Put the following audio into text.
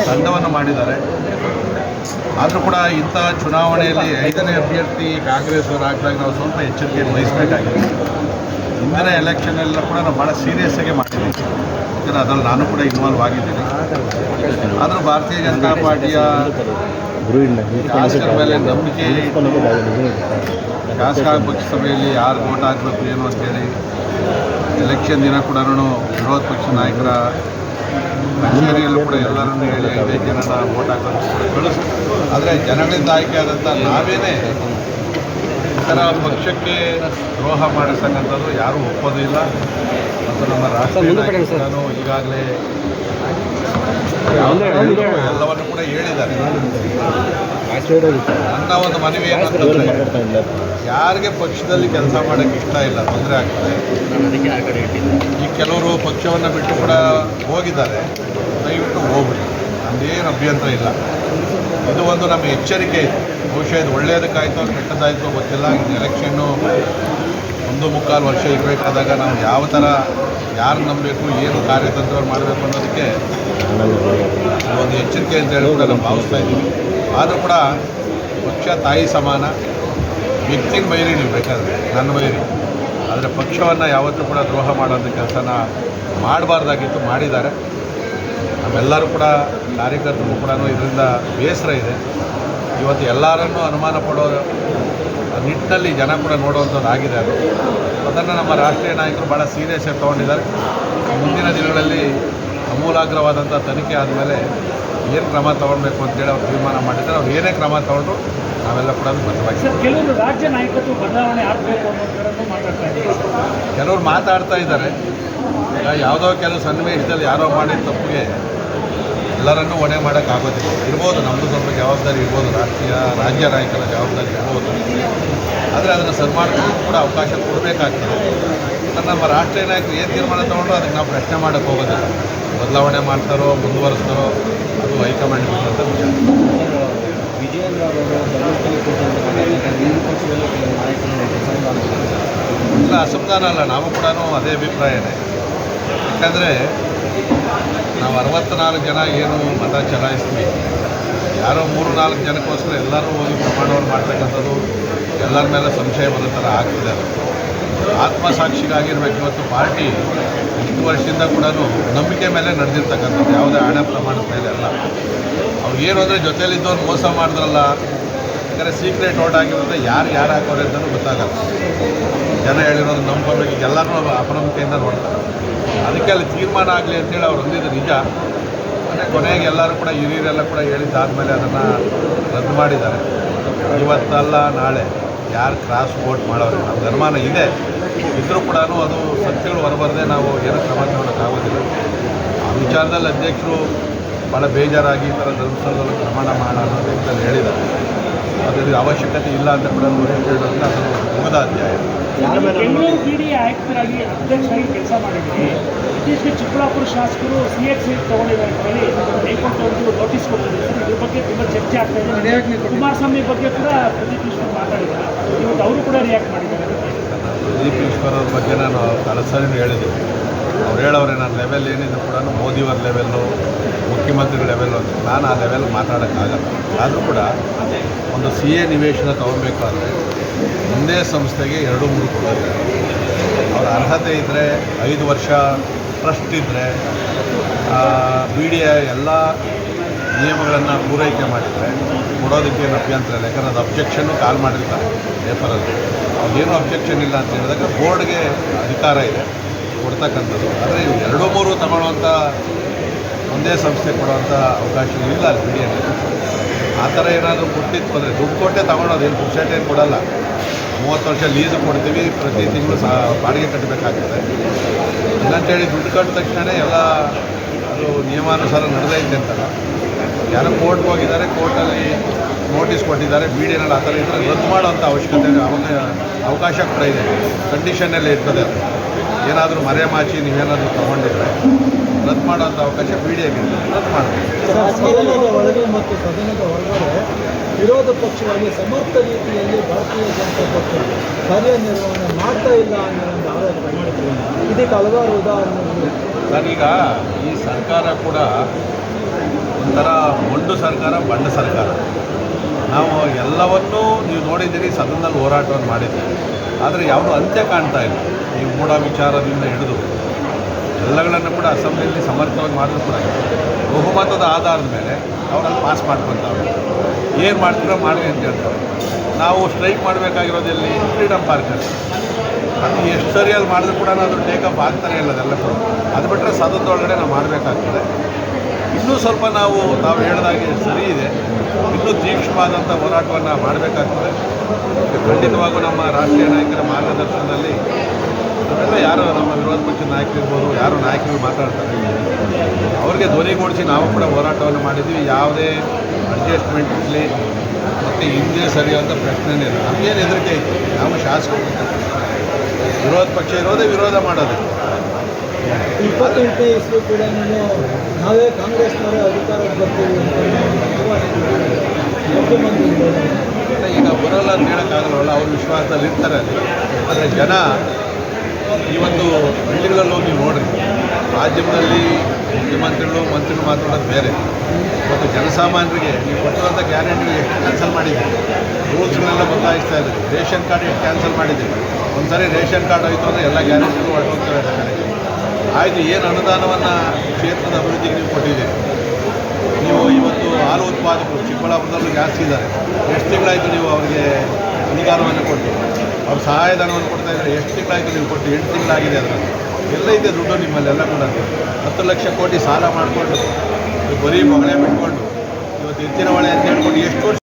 ತಂಡವನ್ನು ಮಾಡಿದ್ದಾರೆ. ಆದರೂ ಕೂಡ ಇಂಥ ಚುನಾವಣೆಯಲ್ಲಿ 5ನೇ ಅಭ್ಯರ್ಥಿ ಕಾಂಗ್ರೆಸ್ ಅವರು ಹಾಕಿದಾಗ ನಾವು ಸ್ವಲ್ಪ ಎಚ್ಚರಿಕೆಯನ್ನು ವಹಿಸಬೇಕಾಗಿದೆ. ಇಂದಿನ ಎಲೆಕ್ಷನೆಲ್ಲ ಕೂಡ ನಾವು ಭಾಳ ಸೀರಿಯಸ್ಸಾಗಿ ಮಾಡಿದ್ದೀವಿ. ಯಾಕಂದರೆ ಅದರಲ್ಲಿ ನಾನು ಕೂಡ ಇನ್ವಾಲ್ವ್ ಆಗಿದ್ದೀನಿ. ಆದರೂ ಭಾರತೀಯ ಜನತಾ ಪಾರ್ಟಿಯ ಶಾಸಕರ ಮೇಲೆ ನಂಬಿಕೆ ಶಾಸಕ ಪಕ್ಷ ಸಭೆಯಲ್ಲಿ ಯಾರು ವೋಟ್ ಹಾಕಬೇಕು ಏನು ಅಂತೇಳಿ ಎಲೆಕ್ಷನ್ ದಿನ ಕೂಡ ವಿರೋಧ ಪಕ್ಷ ನಾಯಕರ ಕಚೇರಿಯಲ್ಲೂ ಕೂಡ ಎಲ್ಲರನ್ನೂ ಹೇಳಿ 5 ಜನನ ವೋಟ್ ಹಾಕೋದು ಕೂಡ ಕಳಿಸ್ತು. ಆದರೆ ಜನಗಳಿಂದ ಆಯ್ಕೆ ಆದಂಥ ನಾವೇನೇ ಇತರ ಪಕ್ಷಕ್ಕೆ ದ್ರೋಹ ಮಾಡಿಸ್ತಕ್ಕಂಥದ್ದು ಯಾರೂ ಒಪ್ಪೋದು ಇಲ್ಲ. ಮತ್ತು ನಮ್ಮ ರಾಷ್ಟ್ರೀಯ ನಾಯಕರು ಈಗಾಗಲೇ ಎಲ್ಲವನ್ನು ಕೂಡ ಹೇಳಿದ್ದಾರೆ. ನನ್ನ ಒಂದು ಮನವಿ ಏನಂತಂದರೆ, ಯಾರಿಗೆ ಪಕ್ಷದಲ್ಲಿ ಕೆಲಸ ಮಾಡೋಕ್ಕೆ ಇಷ್ಟ ಇಲ್ಲ, ತೊಂದರೆ ಆಗ್ತದೆ. ಈ ಕೆಲವರು ಪಕ್ಷವನ್ನು ಬಿಟ್ಟು ಕೂಡ ಹೋಗಿದ್ದಾರೆ, ದಯವಿಟ್ಟು ಹೋಗ್ಬಿಡಿ, ನಮ್ಮದೇನು ಅಭ್ಯಂತರ ಇಲ್ಲ. ಇದು ಒಂದು ನಮ್ಮ ಎಚ್ಚರಿಕೆ ಇದೆ. ಬಹುಶಃ ಇದು ಒಳ್ಳೆಯದಕ್ಕಾಯಿತೋ ಕೆಟ್ಟದಾಯಿತೋ ಗೊತ್ತಿಲ್ಲ. ಇದು ಎಲೆಕ್ಷನ್ನು 1.25 ವರ್ಷ ಇರಬೇಕಾದಾಗ ನಾವು ಯಾವ ಥರ ಯಾರು ನಂಬಬೇಕು, ಏನು ಕಾರ್ಯತಂತ್ರ ಮಾಡಬೇಕು ಅನ್ನೋದಕ್ಕೆ ಒಂದು ಎಚ್ಚರಿಕೆ ಅಂತ ಹೇಳಿ ಕೂಡ ನಾವು ಭಾವಿಸ್ತಾ ಇದ್ದೀವಿ. ಆದರೂ ಕೂಡ ಪಕ್ಷ ತಾಯಿ ಸಮಾನ. ವ್ಯಕ್ತಿನ ಬೈರಿ ನೀವು ಬೇಕಾದರೆ, ನನ್ನ ಬೈರಿ. ಆದರೆ ಪಕ್ಷವನ್ನು ಯಾವತ್ತೂ ಕೂಡ ದ್ರೋಹ ಮಾಡೋಂಥ ಕೆಲಸನ ಮಾಡಬಾರ್ದಾಗಿತ್ತು, ಮಾಡಿದ್ದಾರೆ. ನಮ್ಮೆಲ್ಲರೂ ಕೂಡ ಕಾರ್ಯಕರ್ತರು ಕೂಡ ಇದರಿಂದ ಬೇಸರ ಇದೆ. ಇವತ್ತು ಎಲ್ಲರನ್ನೂ ಅನುಮಾನ ಪಡೋ ನಿಟ್ಟಿನಲ್ಲಿ ಜನ ಕೂಡ ನೋಡುವಂಥದ್ದು ಆಗಿದೆ. ಅದನ್ನು ನಮ್ಮ ರಾಷ್ಟ್ರೀಯ ನಾಯಕರು ಭಾಳ ಸೀರಿಯಸ್ ಆಗಿ ತೊಗೊಂಡಿದ್ದಾರೆ. ಮುಂದಿನ ದಿನಗಳಲ್ಲಿ ಅಮೂಲಾಗ್ರವಾದಂಥ ತನಿಖೆ ಆದಮೇಲೆ ಏನು ಕ್ರಮ ತೊಗೊಳ್ಬೇಕು ಅಂತೇಳಿ ಅವ್ರು ತೀರ್ಮಾನ ಮಾಡಿದ್ದಾರೆ. ಅವ್ರು ಏನೇ ಕ್ರಮ ತೊಗೊಂಡ್ರು ನಾವೆಲ್ಲ ಕೂಡ ಬದ್ಧವಾಗಿ. ಕೆಲವರು ರಾಜ್ಯ ನಾಯಕತ್ವ ಬದಲಾವಣೆ ಆಗಬೇಕು ಅನ್ನೋದನ್ನು ಮಾತಾಡ್ತಾ ಇದ್ದಾರೆ. ಕೆಲವರು ಮಾತಾಡ್ತಾ ಇದ್ದಾರೆ. ಈಗ ಯಾವುದೋ ಕೆಲವು ಸನ್ನಿವೇಶದಲ್ಲಿ ಯಾರೋ ಮಾಡಿದ ತಪ್ಪಿಗೆ ಎಲ್ಲರನ್ನೂ ಹೊಣೆ ಮಾಡೋಕ್ಕಾಗೋದಿಲ್ಲ. ಇರ್ಬೋದು, ನಮ್ಮದು ಸ್ವಲ್ಪ ಜವಾಬ್ದಾರಿ ಇರ್ಬೋದು, ರಾಜ್ಯ ನಾಯಕರ ಜವಾಬ್ದಾರಿ ಇರ್ಬೋದು. ಆದರೆ ಅದನ್ನು ಸನ್ಮಾನಕ್ಕೂ ಕೂಡ ಅವಕಾಶ ಕೊಡಬೇಕಾಗ್ತದೆ. ನಮ್ಮ ರಾಷ್ಟ್ರೀಯ ನಾಯಕರು ಏನು ತೀರ್ಮಾನ ತೊಗೊಂಡ್ರು ಅದಕ್ಕೆ ನಾವು ಪ್ರಶ್ನೆ ಮಾಡೋಕ್ಕೆ ಹೋಗೋದಿಲ್ಲ. ಬದಲಾವಣೆ ಮಾಡ್ತಾರೋ ಮುಂದುವರಿಸ್ತಾರೋ ಅದು ಹೈಕಮಾಂಡ್ ಬಿಟ್ಟಂಥ ವಿಚಾರ. ಇಲ್ಲ, ಅಸಮಾಧಾನ ಅಲ್ಲ, ನಾವು ಕೂಡ ಅದೇ ಅಭಿಪ್ರಾಯನೇ. ಯಾಕಂದರೆ ನಾವು 64 ಜನ ಏನು ಮತ ಚಲಾಯಿಸ್ತೀವಿ, ಯಾರೋ 3-4 ಜನಕ್ಕೋಸ್ಕರ ಎಲ್ಲರೂ ಹೋಗಿ ಪ್ರಮಾಣವನ್ನು ಮಾಡ್ತಕ್ಕಂಥದ್ದು ಎಲ್ಲರ ಮೇಲೆ ಸಂಶಯ ಬರೋ ಥರ ಆಗ್ತಿದ್ದಾರೆ. ಆತ್ಮಸಾಕ್ಷಿಗಾಗಿರ್ಬೇಕು. ಇವತ್ತು ಪಾರ್ಟಿ ಇಷ್ಟು ವರ್ಷದಿಂದ ಕೂಡ ನಂಬಿಕೆ ಮೇಲೆ ನಡೆದಿರ್ತಕ್ಕಂಥದ್ದು, ಯಾವುದೇ ಹಣ ಪ್ರಮಾಣದ ಮೇಲೆ ಅಲ್ಲ. ಅವ್ರು ಏನು ಅಂದರೆ ಜೊತೆಯಲ್ಲಿದ್ದವ್ರು ಮೋಸ ಮಾಡಿದ್ರಲ್ಲ, ಯಾಕಂದರೆ ಸೀಕ್ರೆಟ್ ವೋಟ್ ಆಗಿರೋದ್ರೆ ಯಾರು ಹಾಕೋರು ಅಂತಲೂ ಗೊತ್ತಾಗಲ್ಲ. ಜನ ಹೇಳಿರೋದು ನಂಬಬೇಕು, ಎಲ್ಲರೂ ಅಪನಂಬಿಕೆಯಿಂದ ನೋಡ್ತಾರೆ. ಅದಕ್ಕೆ ಅಲ್ಲಿ ತೀರ್ಮಾನ ಆಗಲಿ ಅಂತೇಳಿ ಅವ್ರು ಹೊಂದಿದ್ದು ನಿಜ. ಮತ್ತು ಕೊನೆಗೆ ಎಲ್ಲರೂ ಕೂಡ ಹಿರಿಯರೆಲ್ಲ ಕೂಡ ಹೇಳಿದ್ದಾದಮೇಲೆ ಅದನ್ನು ರದ್ದು ಮಾಡಿದ್ದಾರೆ. ಇವತ್ತಲ್ಲ ನಾಳೆ ಯಾರು ಕ್ರಾಸ್ ವೋಟ್ ಮಾಡೋರು ನಮ್ಗೆ ಅನುಮಾನ ಇದೆ. ಇದ್ದರೂ ಕೂಡ ಅದು ಸತ್ಯಗಳು ಹೊರಬರದೆ ನಾವು ಏನೂ ಕ್ರಮ ತಗೊಳ್ಳೋಕ್ಕಾಗೋದಿಲ್ಲ. ಆ ವಿಚಾರದಲ್ಲಿ ಅಧ್ಯಕ್ಷರು ಭಾಳ ಬೇಜಾರಾಗಿ ಈ ಥರ ಧರ್ಮಸ್ಥಳದಲ್ಲಿ ಪ್ರಮಾಣ ಮಾಡೋಣ ಅಂತ ಹೇಳಿದ್ದಾರೆ. ಅದರ ಅವಶ್ಯಕತೆ ಇಲ್ಲ ಅಂತ ಕೂಡ ಹೇಳೋದ್ರಿಂದ ಅದು ಮುಗಿದ ಅಧ್ಯಾಯ. ಬೆಂಗಳೂರು ಬಿಡಿ ಆಯುಕ್ತರಾಗಿ ಅಧ್ಯಕ್ಷರಾಗಿ ಕೆಲಸ ಮಾಡಿದ್ದೀನಿ. ಇತ್ತೀಚೆಗೆ ಚಿಕ್ಕಬಳ್ಳಾಪುರ ಶಾಸಕರು CX ತಗೊಂಡಿದ್ದಾರೆ ಅಂತ ಹೇಳಿ ಹೈಕೋರ್ಟ್ ಅವರು ನೋಟಿಸ್ ಕೊಟ್ಟಿದ್ದಾರೆ. ಇದ್ರ ಬಗ್ಗೆ ತುಂಬ ಚರ್ಚೆ ಆಗ್ತಾ ಇದೆ. ಕುಮಾರಸ್ವಾಮಿ ಬಗ್ಗೆ ಕೂಡ ಪ್ರದೀಪ್ ಈಶ್ವರ್ ಮಾತಾಡಿದ್ದಾರೆ. ಇವತ್ತು ಅವರು ಕೂಡ ರಿಯಾಕ್ಟ್ ಮಾಡಿದ್ದಾರೆ. ಪ್ರದೀಪ್ ಈಶ್ವರ್ ಅವ್ರ ಬಗ್ಗೆ ನಾನು ಕಳಸರಿನೂ ಹೇಳಿದ್ದೀನಿ. ಅವ್ರು ಹೇಳೋರೆ ನನ್ನ ಲೆವೆಲ್ ಏನಿದ್ರು ಕೂಡ ಮೋದಿಯವರ ಲೆವೆಲ್ಲು, ಮುಖ್ಯಮಂತ್ರಿಗಳ ಲೆವೆಲ್ಲು ಅಂತ. ನಾನು ಆ ಲೆವೆಲ್ ಮಾತಾಡೋಕ್ಕಾಗಲ್ಲ. ಆದರೂ ಕೂಡ ಒಂದು CA ನಿವೇಶನ ತೊಗೊಳ್ಬೇಕಾದ್ರೆ ಒಂದೇ ಸಂಸ್ಥೆಗೆ 2-3 ಕೊಡೋದು. ಅವರ ಅರ್ಹತೆ ಇದ್ದರೆ 5 ವರ್ಷ ಟ್ರಸ್ಟ್ ಇದ್ದರೆ BDI ಎಲ್ಲ ನಿಯಮಗಳನ್ನು ಪೂರೈಕೆ ಮಾಡಿದರೆ ಕೊಡೋದಕ್ಕೇನು ಅಭ್ಯಂತರ ಇಲ್ಲ. ಯಾಕಂದರೆ ಅದು ಅಬ್ಜೆಕ್ಷನ್ನು ಕಾಲ್ ಮಾಡಿರ್ತಾರೆ ಪೇಪರಲ್ಲಿ. ಅವ್ರಿಗೇನು ಅಬ್ಜೆಕ್ಷನ್ ಇಲ್ಲ ಅಂತ ಹೇಳಿದಾಗ ಬೋರ್ಡ್ಗೆ ಅಧಿಕಾರ ಇದೆ ಕೊಡ್ತಕ್ಕಂಥದ್ದು. ಆದರೆ 2-3 ತಗೊಳ್ಳುವಂಥ ಒಂದೇ ಸಂಸ್ಥೆ ಕೊಡುವಂಥ ಅವಕಾಶ ಇಲ್ಲ ಅಲ್ಲಿ BDI. ಆ ಥರ ಏನಾದರೂ ಕೊಟ್ಟಿತ್ತು ಅಂದರೆ ದುಡ್ಡು ಕೊಟ್ಟೆ ತೊಗೊಳೋದು, ಏನು ಪುಕ್ಸೆಟ್ ಏನು ಕೊಡೋಲ್ಲ. 30 ವರ್ಷ ಲೀಸು ಕೊಡ್ತೀವಿ, ಪ್ರತಿ ತಿಂಗಳು ಬಾಡಿಗೆ ಕಟ್ಟಬೇಕಾಗ್ತದೆ. ಇಲ್ಲಂತೇಳಿ ದುಡ್ಡು ಕಟ್ಟಿದ ತಕ್ಷಣ ಎಲ್ಲ ಅದು ನಿಯಮಾನುಸಾರ ನಡೆದೈತೆ ಅಂತಲ್ಲ. ಯಾರೋ ಕೋರ್ಟ್ಗೆ ಹೋಗಿದ್ದಾರೆ, ಕೋರ್ಟಲ್ಲಿ ನೋಟಿಸ್ ಕೊಟ್ಟಿದ್ದಾರೆ, BDIನಲ್ಲಿ ಆ ಥರ ಇದ್ದರೆ ರದ್ದು ಮಾಡೋವಂಥ ಅವಶ್ಯಕತೆ ಅವಕಾಶ ಕೂಡ ಇದೆ. ಕಂಡೀಷನ್ನೆಲ್ಲ ಇರ್ತದೆ. ಅದು ಏನಾದರೂ ಮರೆಮಾಚಿ ನೀವೇನಾದರೂ ತೊಗೊಂಡಿದ್ರೆ ರದ್ದು ಮಾಡೋಂಥ ಅವಕಾಶ BDIಗೆ ಇರ್ತದೆ, ರದ್ದು ಮಾಡಬೇಕು. ಸದನದ ಒಳಗೆ ಮತ್ತು ಸದನದ ಹೊರಗಡೆ ವಿರೋಧ ಪಕ್ಷವಾಗಿ ಸಮರ್ಥ ರೀತಿಯಲ್ಲಿ ಭಾರತೀಯ ಜನತಾ ಪಕ್ಷ ಕಾರ್ಯನಿರ್ವಹಣೆ ಮಾಡ್ತಾ ಇಲ್ಲ ಅನ್ನೋ ಒಂದು ಆರೋಪ ಮಾಡಿದ್ರು. ಇದಕ್ಕೆ ಹಲವಾರು ಉದಾಹರಣೆಗಳು. ಸರ್, ಈಗ ಈ ಸರ್ಕಾರ ಕೂಡ ಒಂಥರ ಮೊಂಡು ಸರ್ಕಾರ, ಬಂಡ ಸರ್ಕಾರ. ನಾವು ಎಲ್ಲವನ್ನೂ ನೀವು ನೋಡಿದ್ದೀರಿ, ಸದನದಲ್ಲಿ ಹೋರಾಟವನ್ನು ಮಾಡಿದ್ದೀವಿ. ಆದರೆ ಯಾವುದೂ ಅಂತ್ಯ ಕಾಣ್ತಾ ಇಲ್ಲ. ಈ ಮೂಢ ವಿಚಾರದಿಂದ ಹಿಡಿದು ಎಲ್ಲಗಳನ್ನು ಕೂಡ ಅಸೆಂಬ್ಲಿಯಲ್ಲಿ ಸಮರ್ಥವಾಗಿ ಮಾಡಿದ್ರು ಕೂಡ ಬಹುಮತದ ಆಧಾರದ ಮೇಲೆ ಅವರಲ್ಲಿ ಪಾಸ್ ಮಾಡ್ಕೊತಾರೆ. ಏನು ಮಾಡ್ತೀರೋ ಮಾಡಿ ಅಂತ ಹೇಳ್ತಾರೆ. ನಾವು ಸ್ಟ್ರೈಕ್ ಮಾಡಬೇಕಾಗಿರೋದಲ್ಲಿ ಫ್ರೀಡಮ್ ಪಾರ್ಕಲ್ಲಿ ಅದು ಎಷ್ಟು ಸರಿಯಲ್ಲಿ ಮಾಡಿದ್ರು ಕೂಡ ಅದು ಟೇಕಪ್ ಆಗ್ತಾನೆ ಇಲ್ಲ. ಅದೆಲ್ಲ ಕೂಡ ಅದು ಬಿಟ್ಟರೆ ಸದನದೊಳಗಡೆ ನಾವು ಮಾಡಬೇಕಾಗ್ತದೆ. ಇನ್ನೂ ಸ್ವಲ್ಪ ನಾವು ಹೇಳಿದಾಗೆ ಸರಿ ಇದೆ, ಇನ್ನೂ ತೀಕ್ಷ್ಣವಾದಂಥ ಹೋರಾಟವನ್ನು ಮಾಡಬೇಕಾಗ್ತದೆ. ಖಂಡಿತವಾಗೂ ನಮ್ಮ ರಾಷ್ಟ್ರೀಯ ನಾಯಕರ ಮಾರ್ಗದರ್ಶನದಲ್ಲಿ ಅವೆಲ್ಲ ಯಾರು ನಮ್ಮ ವಿರೋಧ ಪಕ್ಷದ ನಾಯಕರಿರ್ಬೋದು, ಯಾರು ನಾಯಕರು ಮಾತಾಡ್ತಾರೆ ಅವ್ರಿಗೆ ಧ್ವನಿಗೂಡಿಸಿ ನಾವು ಕೂಡ ಹೋರಾಟವನ್ನು ಮಾಡಿದ್ವಿ. ಯಾವುದೇ ಅಡ್ಜಸ್ಟ್ಮೆಂಟ್ ಇರಲಿ ಮತ್ತು ಹಿಂದೆ ಸರಿಯಾದ ಪ್ರಶ್ನೆನೇ ಇಲ್ಲ. ನಮಗೇನು ಹೆದರಿಕೆ ಇತ್ತು, ನಾವು ಶಾಸಕರು ವಿರೋಧ ಪಕ್ಷ ಇರೋದೇ ವಿರೋಧ ಮಾಡೋದು. 28ನೇ ಇಸ್ವಿ ಕೂಡ ನಾವೇ ಕಾಂಗ್ರೆಸ್ನವರೇ ಅಧಿಕಾರಕ್ಕೆ ಬರ್ತೀವಿ ಅಂತ ಈಗ ಬರೋಲ್ಲ ಅಂತ ಹೇಳೋಕ್ಕಾಗಲ್ಲ, ಅವ್ರ ವಿಶ್ವಾಸದಲ್ಲಿ ಇರ್ತಾರೆ ಅಲ್ಲಿ. ಆದರೆ ಜನ ಇವತ್ತು ಹಳ್ಳಿಗಳಲ್ಲಿ ಹೋಗಿ ನೋಡ್ರಿ, ಮಾಧ್ಯಮದಲ್ಲಿ ಮುಖ್ಯಮಂತ್ರಿಗಳು ಮಂತ್ರಿಗಳು ಮಾತಾಡೋದು ಬೇರೆ. ಮತ್ತು ಜನಸಾಮಾನ್ಯರಿಗೆ ನೀವು ಕೊಟ್ಟಿರುವಂಥ ಗ್ಯಾರಂಟಿ ಎಷ್ಟು ಕ್ಯಾನ್ಸಲ್ ಮಾಡಿದ್ದೀರಿ, ರೂಲ್ಸ್ಗಳೆಲ್ಲ ಬದಲಾಯಿಸ್ತಾ ಇದ್ದೀರಿ. ರೇಷನ್ ಕಾರ್ಡ್ ಎಷ್ಟು ಕ್ಯಾನ್ಸಲ್ ಮಾಡಿದ್ದೀರಿ. ಒಂದು ಸಾರಿ ರೇಷನ್ ಕಾರ್ಡ್ ಹೋಯಿತು ಅಂದರೆ ಎಲ್ಲ ಗ್ಯಾರಂಟಿಗಳು ಹೊರಟೋಗ್ತವೆ ಕಡೆಗೆ. ಆಯಿತು, ಏನು ಅನುದಾನವನ್ನು ಕ್ಷೇತ್ರದ ಅಭಿವೃದ್ಧಿಗೆ ನೀವು ಕೊಟ್ಟಿದ್ದೀರಿ. ನೀವು ಇವತ್ತು ಹಾಲು ಉತ್ಪಾದಕರು ಚಿಕ್ಕಬಳ್ಳಾಪುರದಲ್ಲೂ ಜಾಸ್ತಿ ಇದ್ದಾರೆ. ಎಷ್ಟು ತಿಂಗಳಾಯಿತು ನೀವು ಅವರಿಗೆ ಅನುದಾನವನ್ನು ಕೊಟ್ಟು, ಅವ್ರ ಸಹಾಯಧನವನ್ನು ಕೊಡ್ತಾ ಇದ್ದಾರೆ. ಎಷ್ಟು ತಿಂಗಳಾಯಿತು ನೀವು ಕೊಟ್ಟು? 8 ತಿಂಗಳಾಗಿದೆ. ಅದರಲ್ಲಿ ಎಲ್ಲ ಇದೆ ದುಡ್ಡು ನಿಮ್ಮಲ್ಲೆಲ್ಲ ಕೂಡ. 10 ಲಕ್ಷ ಕೋಟಿ ಸಾಲ ಮಾಡಿಕೊಂಡು ಬರೀ ಮಗಳೇ ಬಿಟ್ಕೊಂಡು ಇವತ್ತು ಎತ್ತಿನ ಹೊಳೆ ಅಂತ ಹೇಳ್ಕೊಂಡು ಎಷ್ಟು ವರ್ಷ